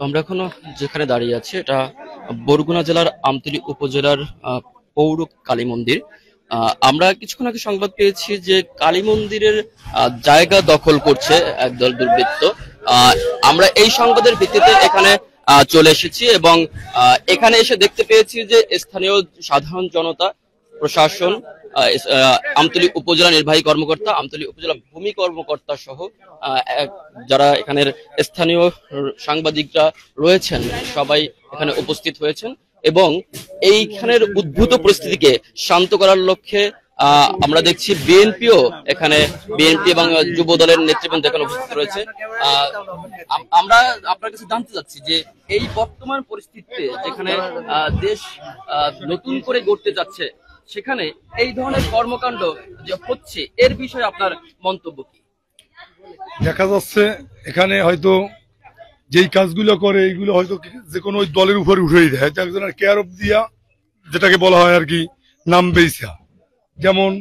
আমরা এখনো যেখানে দাঁড়িয়ে আছি এটা বরগুনা জেলার আমতলী উপজেলার পৌর কালী মন্দির। আমরা কিছুক্ষণ আগে সংবাদ পেয়েছি যে কালী মন্দিরের জায়গা দখল করছে একদল দুর্বৃত্ত। আমরা এই সংবাদের ভিত্তিতে এখানে চলে এসেছি এবং এখানে এসে দেখতে পেয়েছি যে স্থানীয় সাধারণ জনতা, প্রশাসন, আমতলী উপজেলা নির্বাহী কর্মকর্তা, আমতলী উপজেলা ভূমি কর্মকর্তা সহ যারা এখানের স্থানীয় সাংবাদিকরা রয়েছেন সবাই এখানে উপস্থিত হয়েছেন এবং এইখানের উদ্ভূত পরিস্থিতিকে শান্ত করার লক্ষ্যে আমরা দেখছি বিএনপিও এখানে, বিএনপি এবং যুব দলের নেতৃবৃন্দ এখানে উপস্থিত রয়েছে। আমরা আপনার কাছে জানতে চাচ্ছি যে এই বর্তমান পরিস্থিতিতে যেখানে দেশ নতুন করে গড়তে যাচ্ছে সেখানে এই ধরনের কর্মকাণ্ড যে হচ্ছে এর বিষয়ে আপনার মন্তব্য কি? দেখা যাচ্ছে এখানে হয়তো যেই কাজগুলো করে এইগুলো হয়তো যে কোনো দলের উপরে উঠেই দেয়, একজনের কেয়ার অফ দিয়া যেটাকে বলা হয় আর কি, নাম বেইসা। যেমন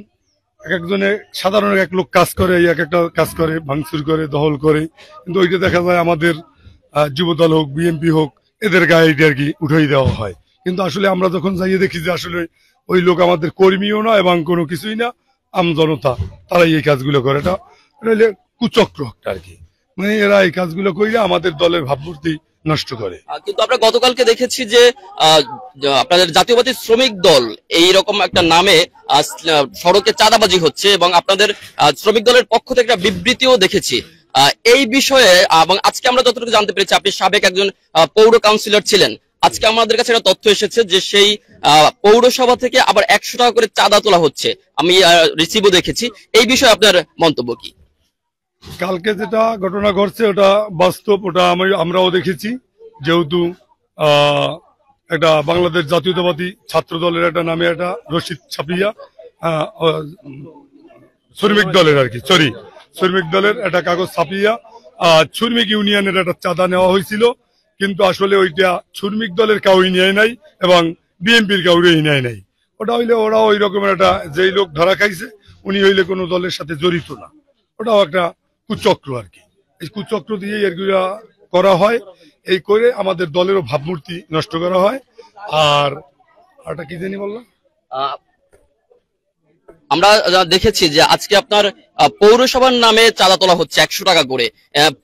এক একজনে সাধারণ এক লোক কাজ করে, এক একটা কাজ করে, ভাঙচুর করে, দখল করে, কিন্তু ওইটা দেখা যায় আমাদের যুবদল হোক, বিএনপি হোক, এদের গায়ে আর কি উঠেই দেওয়া হয়। কিন্তু আসলে আমরা যখন যাইয়ে দেখি যে আসলে ওই লোক আমাদের কর্মীও না এবং কোনো কিছুই না, আমজনতা, তারাই এই কাজগুলো করে। এটা হইলে কুচক্র একটা আর কি, মানে এরা এই কাজগুলো করে আমাদের দলের ভাবমূর্তি নষ্ট করে। কিন্তু আমরা গতকালকে দেখেছি যে আপনাদের জাতীয়বাদী শ্রমিক দল এইরকম একটা নামে সড়কে চাঁদাবাজি হচ্ছে এবং আপনাদের শ্রমিক দলের পক্ষ থেকে একটা বিবৃতিও দেখেছি এই বিষয়ে। এবং আজকে আমরা যতটুকু জানতে পেরেছি আপনি সাবেক একজন পৌর কাউন্সিলর ছিলেন। আজকে আমাদের কাছে একটা তথ্য এসেছে যে সেই পৌরসভা থেকে আবার 100 টাকা করে চাঁদা তোলা হচ্ছে, আমি রিসিভও দেখেছি। এই বিষয়ে আপনার মন্তব্য কি? কালকে যেটা ঘটনা ঘটছে ওটা বাস্তব, ওটা আমরাও দেখেছি। যেহেতু একটা বাংলাদেশ জাতীয়তাবাদী ছাত্র দলের একটা নামে একটা রশিদ ছাপিয়া শ্রমিক দলের আর কি, শ্রমিক দলের একটা কাগজ ছাপিয়া শ্রমিক ইউনিয়নের একটা চাঁদা নেওয়া হয়েছিল, কিন্তু আসলে ওইটা শ্রমিক দলের কাউই নেয় নাই এবং বিএনপির কাউরেই নেয় নাই। ওটা হইলে ওরা ওই রকমের একটা, যেই লোক ধরা খাইছে উনি হইলে কোনো দলের সাথে জড়িত না, ওটাও একটা কুচক্র আর কি। এই কুচক্র দিয়ে এগুলা করা হয়, এই করে আমাদের দলেরও ভাবমূর্তি নষ্ট করা হয়। আর একটা কি জানি বললাম, আমরা দেখেছি যে আজকে আপনার পৌরসভার নামে চাঁদা তোলা হচ্ছে 100 টাকা করে।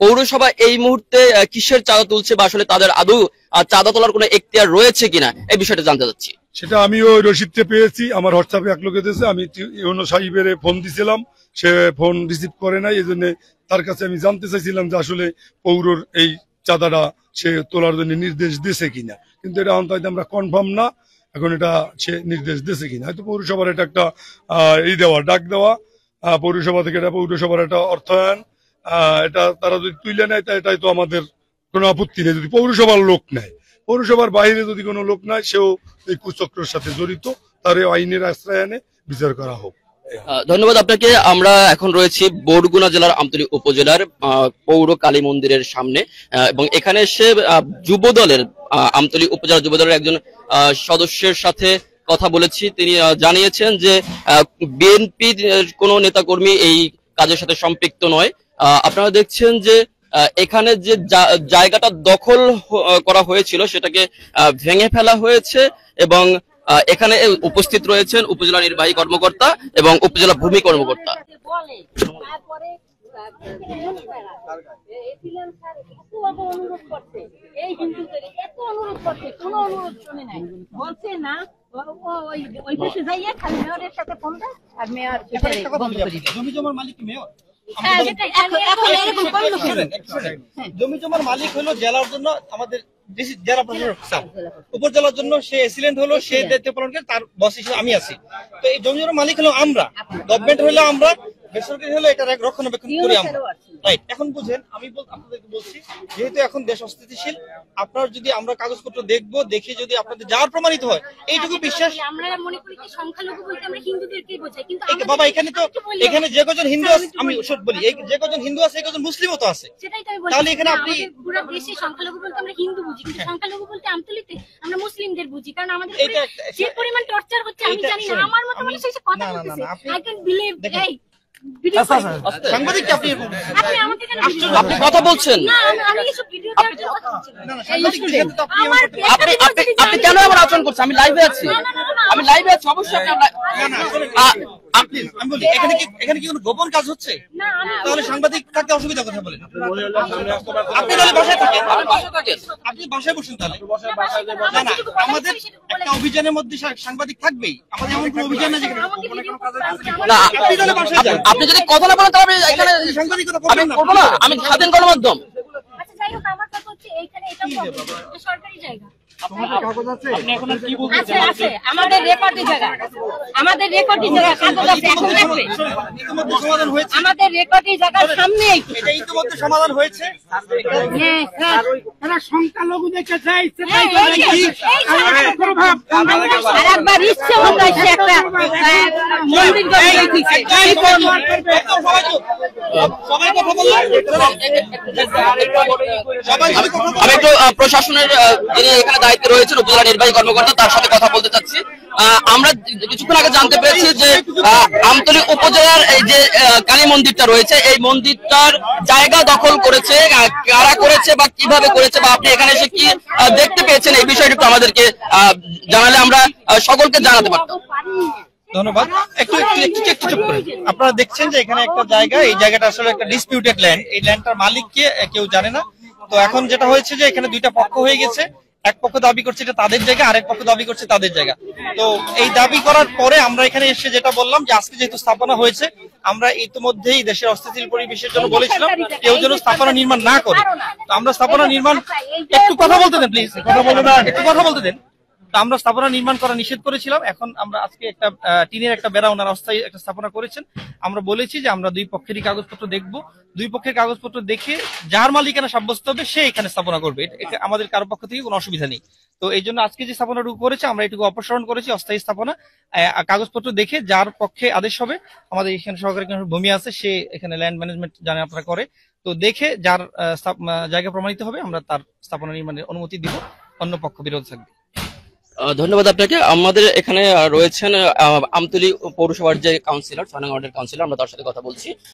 পৌরসভা এই মুহূর্তে কিসের চাঁদা তুলছে বা আসলে তাদের আদৌ চাঁদা তোলার কোনো এখতিয়ার রয়েছে কিনা এই বিষয়টা জানতে চাচ্ছি। সেটা আমিও রসিদতে পেয়েছি, আমার হোয়াটসঅ্যাপে এক লোকে দিয়েছে, আমি ইউনো সাহিবের ফোন দিছিলাম, সে ফোন রিসিভ করে নাই। এই জন্য তার কাছে আমি জানতে চাইছিলাম যে আসলে পৌরর এই চাঁদাটা সে তোলার জন্য নির্দেশ দিয়েছে কিনা, কিন্তু এটা অন্তত আমরা কনফার্ম না এখন এটা সে নির্দেশ দিয়েছে কিনা। হয়তো পৌরসভার এটা একটা এই দেওয়া, ডাক দেওয়া পৌরসভা থেকে, এটা পৌরসভার একটা অর্থায়ন, এটা তারা যদি তুলে নেয় তাই এটাই তো আমাদের কোনো আপত্তি নেই। যদি পৌরসভার লোক নেয়, পৌরসভার বাইরে যদি কোনো লোক নেয়, সেও এই কুচক্রের সাথে জড়িত, তার আইনের আশ্রয় এনে বিচার করা হোক। ধন্যবাদ আপনাকে। আমরা এখন রয়েছি বরগুনা জেলার আমতলী উপজেলার পৌর কালী মন্দিরের সামনে এবং এখানে এসে যুব দলের, আমতলী উপজেলা যুব দলের একজন সদস্যের সাথে কথা বলেছি। তিনি জানিয়েছেন যে বিএনপি কোনো নেতাকর্মী এই কাজের সাথে সম্পৃক্ত নয়। আপনারা দেখছেন যে এখানে যে জায়গাটা দখল করা হয়েছিল সেটাকে ভেঙে ফেলা হয়েছে এবং এখানে উপস্থিত রয়েছেন উপজেলা নির্বাহী কর্মকর্তা এবং উপজেলা ভূমি কর্মকর্তা। জমি জমার মালিক হলো জেলার জন্য আমাদের জেলা প্রশাসক, উপজেলার জন্য সে এসিলেন্ট হলো, সে দায়িত্ব পালন করে, তার বস হিসেবে আমি আছি। তো এই জমি জমার মালিক হলো আমরা, গভর্নমেন্ট হলো আমরা, বেসরকারি হলো এটা রক্ষণাবেক্ষণ করি আমরা। রাইট, এখন বুঝেন, আমি আপনাদেরকে বলছি, যেহেতু এখন দেশ অস্থিতিশীল, আপনার যদি আমরা কাগজপত্র দেখবো, দেখে যদি আপনাদের যাওয়ার প্রমাণিত হয়, এইটুকু বিশ্বাস। আমরা মনে করি যে সংখ্যালঘু বলতে আমরা হিন্দুদেরকেই বোঝাই, কিন্তু বাবা এখানে তো, এখানে যে কজন হিন্দু আছে, আমি বলি যে কজন হিন্দু আছে এই কজন মুসলিমও তো আছে। সেটাই তো আমি বলছি, তাহলে এখানে আপনি পুরো দেশে সংখ্যালঘু বলতে আমরা হিন্দু বুঝি, কিন্তু সংখ্যালঘু বলতে আমতলীতে আমরা মুসলিমদের বুঝি, কারণ আমাদের যে পরিমাণ টর্চার হচ্ছে আমি জানি না। আমার মতো মানুষ এসে কথা বলতেছে, আই ক্যান বিলিভ। সাংবাদিককে আপনি আপনি আমাকে কেন ভিডিও আপনি কথা বলছেন না আমি এসব ভিডিও দেওয়ার জন্য কথা বলছি না। সাংবাদিকদের সাথে তো আপনি আমার আপনি আপনি আপনি কেন এমন আচরণ করছেন? আমি লাইভে আছি, আমি লাইভে আছি, অবশ্যই আপনি আমি বলি এখানে কি কোনো গোপন কাজ হচ্ছে? না আমি তাহলে সাংবাদিক থাকতে অসুবিধা কথা বলেন। আপনি তাহলে বাসায় থাকেন, আপনি বাসায় বসুন তাহলে। না না, আমাদের একটা অভিযানের মধ্যে সাংবাদিক থাকবেই। আমাদের এমন কোনো অভিযান না যেখানে আমাকে ভিডিও করতে না, আপনি তাহলে বাসায় যান। আপনি যদি কথা না বলেন তাহলে আমি এখানে সাংবাদিকতা আমি করবেন না। করবো না, আমি স্বাধীন গণমাধ্যম। আচ্ছা যাই হোক আমার কথা হচ্ছে এইখানে এটা প্রবলেম, এটা সরকারি জায়গা। আছে আছে আমাদের রেকর্ডি জায়গা, আমাদের রেকর্ডি জায়গা কাগজ আছে, এখন দেখবে ইতিমধ্যে সমাধান হয়েছে, আমাদের রেকর্ডি জায়গার সামনে এটা ইতিমধ্যে সমাধান হয়েছে। হ্যাঁ স্যার তারা সংখ্যালঘু দেখে চাই আরেকবার ইচ্ছে মতো এসে একটা মন্দির করে দিয়েছে সবাই কথা বললেন, সবাই যদি কথা বলেন। আমি একটু প্রশাসনের যিনি এখানে দায়িত্বে রয়েছেন উপজেলা নির্বাহী কর্মকর্তা তার সাথে কথা বলতে চাচ্ছি। আমরা কিছুক্ষণ আগে জানতে পেরেছি যে আমতলী উপজেলার এই যে কালী মন্দিরটা রয়েছে, এই মন্দিরটার জায়গা দখল করেছে, কারা করেছে বা কিভাবে করেছে বা আপনি এখানে এসে কি দেখতে পেয়েছেন এই বিষয়টা একটু আমাদেরকে জানালে আমরা সকলকে জানাতে পারতাম। ধন্যবাদ। একটু চুপ করে। আপনারা দেখছেন যে এখানে একটা জায়গা, এই জায়গাটা আসলে একটা ডিসপিউটেড ল্যান্ড। এই ল্যান্ডটার মালিককে কেউ জানে না। তো এখন যেটা হয়েছে যে এখানে দুইটা পক্ষ হয়ে গেছে, এক পক্ষ দাবি করছে এটা তাদের জায়গা, আরেক পক্ষ দাবি করছে তাদের জায়গা। তো এই দাবি করার পরে আমরা এখানে এসে যেটা বললাম যে আজকে যেহেতু স্থাপনা হয়েছে, আমরা ইতিমধ্যেই দেশের অস্থিতিশীল পরিবেশের জন্য বলেছিলাম কেউ যেন স্থাপনা নির্মাণ না করে। তো আমরা স্থাপনা নির্মাণ, একটু কথা বলতে দেন প্লিজ, কথা বলতে দেন, একটু কথা বলতে দেন। তো আমরা স্থাপনা নির্মাণ করা নিষেধ করেছিলাম। এখন আমরা আজকে একটা টিনের একটা বেড়া ওনার অস্থায়ী একটা স্থাপনা করেছেন। আমরা বলেছি যে আমরা দুই পক্ষেরই কাগজপত্র দেখব, দুই পক্ষের কাগজপত্র দেখে যার মালিকানা সাব্যস্ত হবে সে এখানে স্থাপনা করবে। এটা আমাদের কারো পক্ষ থেকে কোনো অসুবিধা নেই। তো এই জন্য আজকে যে স্থাপনাটুকু করেছে আমরা এটুকু অপসারণ করেছি, অস্থায়ী স্থাপনা। কাগজপত্র দেখে যার পক্ষে আদেশ হবে, আমাদের এখানে সহকারী ভূমি আছে, সে এখানে ল্যান্ড ম্যানেজমেন্ট জানে আপনারা করে, তো দেখে যার জায়গা প্রমাণিত হবে আমরা তার স্থাপনা নির্মাণের অনুমতি দিব, অন্য পক্ষ বিরোধ থাকবে। ধন্যবাদ আপনাকে। আমাদের এখানে রয়েছেন আমতলী পৌরসভার যে কাউন্সিলর, 6 নং ওয়ার্ডের কাউন্সিলর, আমরা তার সাথে কথা বলছি।